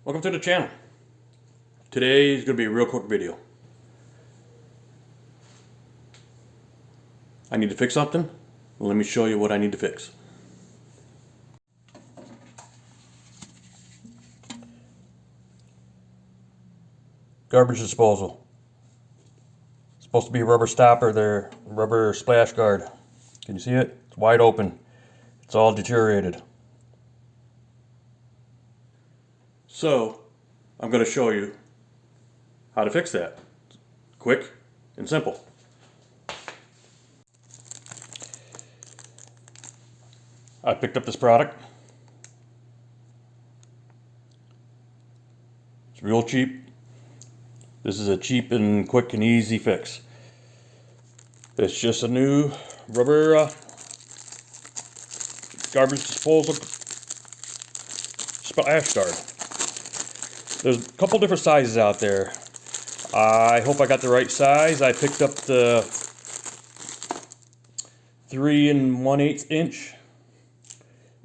Welcome to the channel. Today is going to be a real quick video. I need to fix something. Well, let me show you what I need to fix. Garbage disposal. It's supposed to be a rubber stopper there, rubber splash guard. Can you see it? It's wide open. It's all deteriorated. So, I'm going to show you how to fix that. Quick and simple. I picked up this product. It's real cheap. This is a cheap and quick and easy fix. It's just a new rubber garbage disposal splash guard. There's a couple different sizes out there. I hope I got the right size. I picked up the 3 1/8 inch,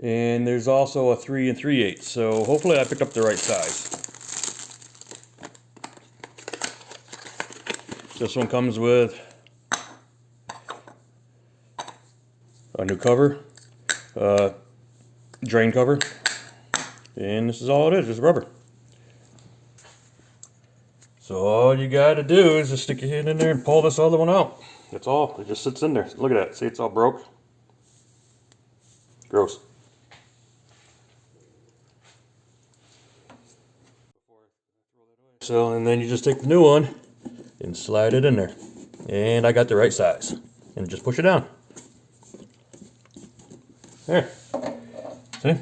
and there's also a 3 3/8. So hopefully I picked up the right size. This one comes with a new cover, drain cover, and this is all it is, just rubber. So all you gotta do is just stick your hand in there and pull this other one out. That's all. It just sits in there. Look at that. See, it's all broke. Gross. So, and then you just take the new one and slide it in there. And I got the right size. And just push it down. There. See?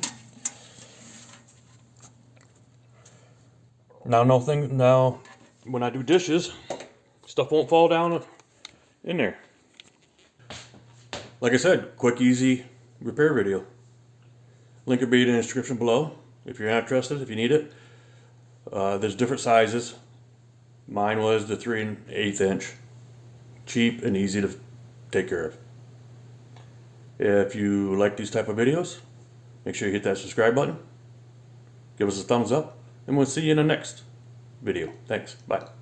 Now when I do dishes, stuff won't fall down in there. Like I said, quick, easy repair video. Link will be in the description below if you're interested, if you need it. There's different sizes. Mine was the 3 1/8 inch. Cheap and easy to take care of. If you like these type of videos, make sure you hit that subscribe button. Give us a thumbs up, and we'll see you in the next video. Thanks. Bye.